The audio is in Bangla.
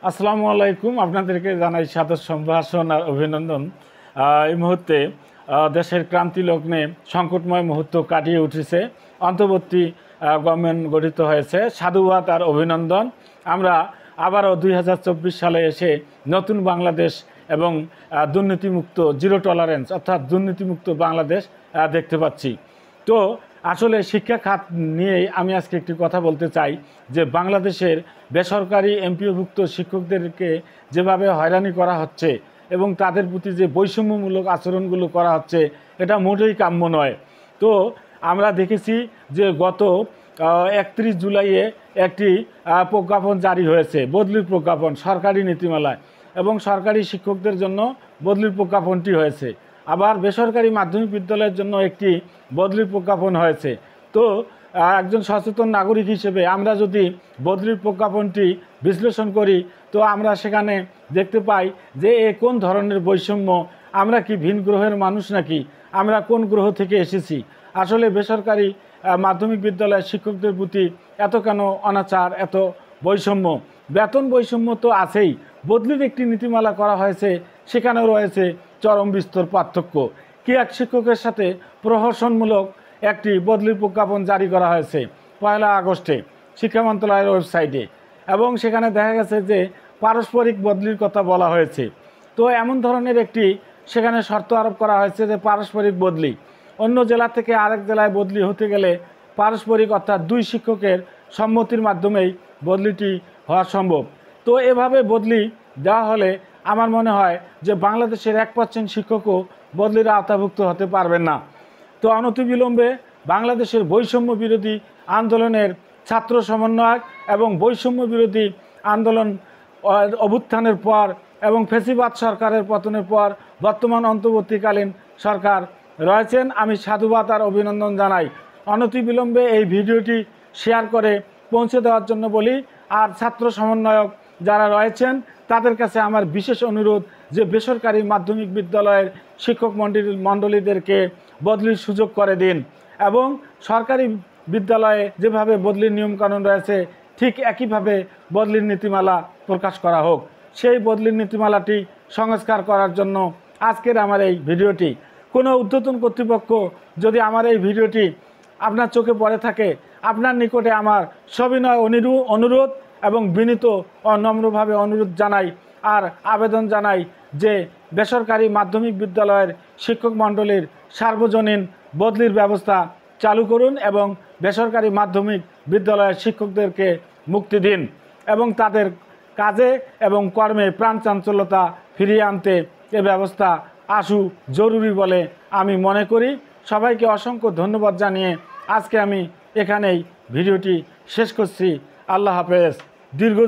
আসসালামু আলাইকুম। আপনাদেরকে জানাই সাদর সম্ভাষণ আর অভিনন্দন। এই মুহূর্তে দেশের ক্রান্তি লগ্নে সংকটময় মুহূর্ত কাটিয়ে উঠেছে, অন্তর্বর্তী গভর্নমেন্ট গঠিত হয়েছে। সাধুবাদ আর অভিনন্দন। আমরা আবারও 2024 সালে এসে নতুন বাংলাদেশ এবং দুর্নীতিমুক্ত জিরো টলারেন্স অর্থাৎ দুর্নীতিমুক্ত বাংলাদেশ দেখতে পাচ্ছি। তো আসলে শিক্ষা খাত নিয়েই আমি আজকে একটি কথা বলতে চাই যে বাংলাদেশের বেসরকারি এমপিওভুক্ত শিক্ষকদেরকে যেভাবে হয়রানি করা হচ্ছে এবং তাদের প্রতি যে বৈষম্যমূলক আচরণগুলো করা হচ্ছে এটা মোটেই কাম্য নয়। তো আমরা দেখেছি যে গত 31 জুলাইয়ে একটি প্রজ্ঞাপন জারি হয়েছে, বদলির প্রজ্ঞাপন সরকারি নীতিমালায়, এবং সরকারি শিক্ষকদের জন্য বদলির প্রজ্ঞাপনটি হয়েছে। আবার বেসরকারি মাধ্যমিক বিদ্যালয়ের জন্য একটি বদলির প্রজ্ঞাপন হয়েছে। তো একজন সচেতন নাগরিক হিসেবে আমরা যদি বদলির প্রজ্ঞাপনটি বিশ্লেষণ করি তো আমরা সেখানে দেখতে পাই যে এ কোন ধরনের বৈষম্য, আমরা কি ভিন গ্রহের মানুষ নাকি, আমরা কোন গ্রহ থেকে এসেছি। আসলে বেসরকারি মাধ্যমিক বিদ্যালয়ের শিক্ষকদের প্রতি এত কেন অনাচার, এত বৈষম্য? বেতন বৈষম্য তো আছেই, বদলির একটি নীতিমালা করা হয়েছে, সেখানেও রয়েছে চরম বিস্তর পার্থক্য। কি এক শিক্ষকের সাথে প্রহসনমূলক একটি বদলির প্রজ্ঞাপন জারি করা হয়েছে 1 আগস্টে শিক্ষা মন্ত্রণালয়ের ওয়েবসাইটে, এবং সেখানে দেখা গেছে যে পারস্পরিক বদলির কথা বলা হয়েছে। তো এমন ধরনের একটি সেখানে শর্ত আরোপ করা হয়েছে যে পারস্পরিক বদলি, অন্য জেলা থেকে আরেক জেলায় বদলি হতে গেলে পারস্পরিক অর্থাৎ 2 শিক্ষকের সম্মতির মাধ্যমেই বদলিটি হওয়া সম্ভব। তো এভাবে বদলি দেওয়া হলে আমার মনে হয় যে বাংলাদেশের 1% শিক্ষকও বদলির আওতাভুক্ত হতে পারবেন না। তো অনতিবিলম্বে বাংলাদেশের বৈষম্য বিরোধী আন্দোলনের ছাত্র সমন্বয়ক এবং বৈষম্য বিরোধী আন্দোলন অভ্যুত্থানের পর এবং ফ্যাসিবাদ সরকারের পতনের পর বর্তমান অন্তর্বর্তীকালীন সরকার রয়েছেন, আমি সাধুবাদ আর অভিনন্দন জানাই। অনতিবিলম্বে এই ভিডিওটি শেয়ার করে পৌঁছে দেওয়ার জন্য বলি। আর ছাত্র সমন্বয়ক যারা রয়েছেন তাদের কাছে আমার বিশেষ অনুরোধ যে বেসরকারি মাধ্যমিক বিদ্যালয়ের শিক্ষক মণ্ডলীদেরকে বদলির সুযোগ করে দিন, এবং সরকারি বিদ্যালয়ে যেভাবে বদলির নিয়মকানুন রয়েছে ঠিক একইভাবে বদলির নীতিমালা প্রকাশ করা হোক। সেই বদলির নীতিমালাটি সংস্কার করার জন্য আজকের আমার এই ভিডিওটি। কোনো ঊর্ধ্বতন কর্তৃপক্ষ যদি আমার এই ভিডিওটি আপনার চোখে পড়ে থাকে, আপনার নিকটে আমার সবিনয় অনুরোধ এবং বিনীত ও নম্রভাবে অনুরোধ জানাই আর আবেদন জানাই যে বেসরকারি মাধ্যমিক বিদ্যালয়ের শিক্ষক মণ্ডলীর সার্বজনীন বদলির ব্যবস্থা চালু করুন এবং বেসরকারি মাধ্যমিক বিদ্যালয়ের শিক্ষকদেরকে মুক্তি দিন এবং তাদের কাজে এবং কর্মে প্রাণ চাঞ্চল্যতা ফিরিয়ে আনতে এ ব্যবস্থা আসু জরুরি বলে আমি মনে করি। সবাইকে অসংখ্য ধন্যবাদ জানিয়ে আজকে আমি এখানেই ভিডিওটি শেষ করছি। আল্লাহ হাফেজ। দীর্ঘ